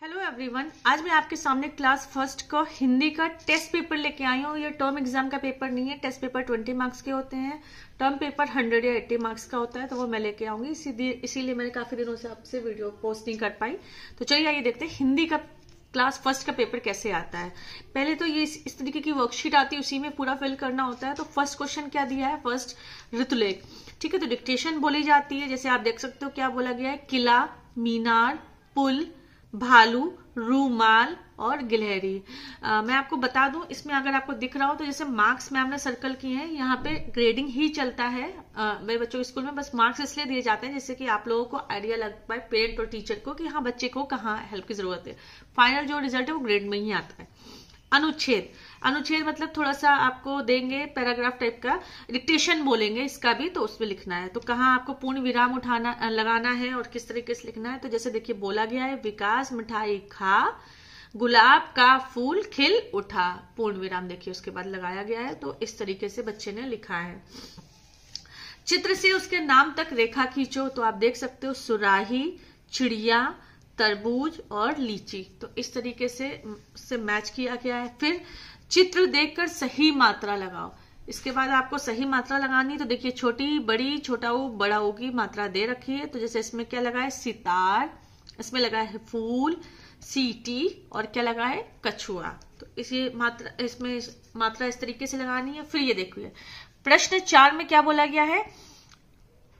Hello everyone, आज मैं आपके सामने क्लास फर्स्ट का हिंदी का टेस्ट पेपर लेके आई हूँ। ये टर्म एग्जाम का पेपर नहीं है। टेस्ट पेपर 20 मार्क्स के होते हैं, टर्म पेपर 100 या 80 मार्क्स का होता है, तो वो मैं लेके आऊंगी। इसीलिए मैंने काफी दिनों से आपसे वीडियो पोस्ट नहीं कर पाई। तो चलिए आइए देखते हैं हिंदी का क्लास फर्स्ट का पेपर कैसे आता है। पहले तो ये इस तरीके की वर्कशीट आती है, उसी में पूरा फिल करना होता है। तो फर्स्ट क्वेश्चन क्या दिया है, फर्स्ट ऋतुलेख, ठीक है। तो डिक्टेशन बोली जाती है, जैसे आप देख सकते हो क्या बोला गया है, किला, मीनार, पुल, भालू, रूमाल और गिलहरी। मैं आपको बता दूं, इसमें अगर आपको दिख रहा हो तो जैसे मार्क्स मैम ने सर्कल किए हैं, यहाँ पे ग्रेडिंग ही चलता है मेरे बच्चों के स्कूल में। बस मार्क्स इसलिए दिए जाते हैं जिससे कि आप लोगों को आइडिया लग पाए, पेरेंट और टीचर को, कि हाँ बच्चे को कहाँ हेल्प की जरूरत है। फाइनल जो रिजल्ट है वो ग्रेड में ही आता है। अनुच्छेद, अनुच्छेद मतलब थोड़ा सा आपको देंगे पैराग्राफ टाइप का, डिक्टेशन बोलेंगे इसका भी, तो उसमें लिखना है। तो कहाँ आपको पूर्ण विराम उठाना लगाना है और किस तरीके से लिखना है। तो जैसे देखिए बोला गया है, विकास मिठाई खा, गुलाब का फूल खिल उठा, पूर्ण विराम देखिए उसके बाद लगाया गया है। तो इस तरीके से बच्चे ने लिखा है। चित्र से उसके नाम तक रेखा खींचो, तो आप देख सकते हो सुराही, चिड़िया, तरबूज और लीची। तो इस तरीके से मैच किया गया है। फिर चित्र देखकर सही मात्रा लगाओ। इसके बाद आपको सही मात्रा लगानी, तो देखिए छोटी बड़ी छोटा ऊ बड़ा ऊ की मात्रा दे रखी है। तो जैसे इसमें क्या लगा है, सितार, इसमें लगा है फूल, सीटी, और क्या लगा है, कछुआ। तो इसमें मात्रा इस तरीके से लगानी है। फिर ये देखिए प्रश्न 4 में क्या बोला गया है,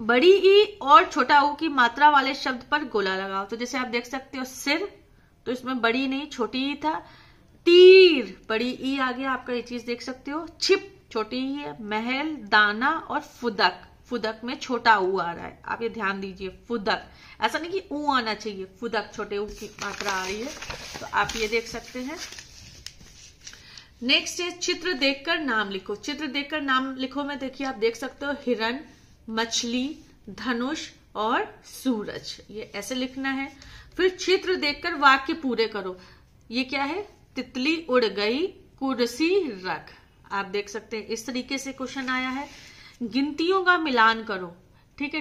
बड़ी ई और छोटा ऊ की मात्रा वाले शब्द पर गोला लगाओ। तो जैसे आप देख सकते हो सिर, तो इसमें बड़ी नहीं छोटी ई था। तीर, बड़ी ई आ गया आपका, ये चीज देख सकते हो। छिप, छोटी ई है। महल, दाना और फुदक, फुदक में छोटा ऊ आ रहा है, आप ये ध्यान दीजिए। फुदक, ऐसा नहीं कि ऊ आना चाहिए, फुदक छोटे ऊ की मात्रा आ रही है, तो आप ये देख सकते हैं। नेक्स्ट है चित्र देखकर नाम लिखो। चित्र देखकर नाम लिखो में देखिए आप देख सकते हो हिरन, मछली, धनुष और सूरज, ये ऐसे लिखना है। फिर चित्र देखकर वाक्य पूरे करो। ये क्या है, तितली उड़ गई, कुर्सी रख, आप देख सकते हैं इस तरीके से क्वेश्चन आया है। गिनतियों का मिलान करो, ठीक है।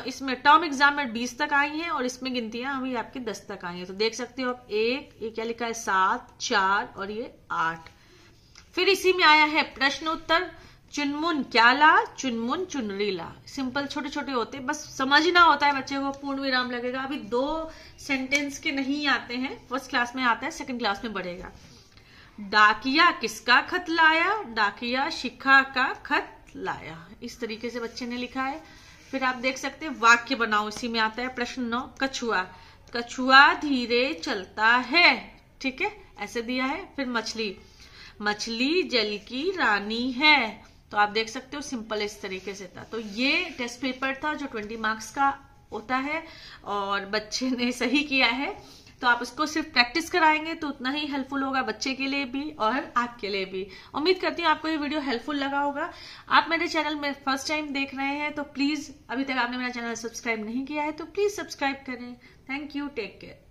इसमें टर्म एग्जाम में 20 तक आई हैं और इसमें गिनतियां अभी आपकी 10 तक आई हैं। तो देख सकते हो आप ये क्या लिखा है, 7, 4 और ये 8। फिर इसी में आया है प्रश्न उत्तर, चुनमुन क्या ला, चुनमुन चुनरी ला। सिंपल छोटे छोटे होते हैं, बस समझना होता है बच्चे को, पूर्ण विराम लगेगा। अभी 2 सेंटेंस के नहीं आते हैं, फर्स्ट क्लास में आता है, सेकंड क्लास में बढ़ेगा। डाकिया किसका खत लाया, डाकिया शिखा का खत लाया, इस तरीके से बच्चे ने लिखा है। फिर आप देख सकते हैं वाक्य बनाओ, इसी में आता है प्रश्न 9, कछुआ, कछुआ धीरे चलता है, ठीक है, ऐसे दिया है। फिर मछली, मछली जल की रानी है, तो आप देख सकते हो सिंपल इस तरीके से था। तो ये टेस्ट पेपर था जो 20 मार्क्स का होता है और बच्चे ने सही किया है। तो आप उसको सिर्फ प्रैक्टिस कराएंगे तो उतना ही हेल्पफुल होगा बच्चे के लिए भी और आपके लिए भी। उम्मीद करती हूँ आपको ये वीडियो हेल्पफुल लगा होगा। आप मेरे चैनल में फर्स्ट टाइम देख रहे हैं तो प्लीज, अभी तक आपने मेरा चैनल सब्सक्राइब नहीं किया है तो प्लीज सब्सक्राइब करें। Thank you, take care.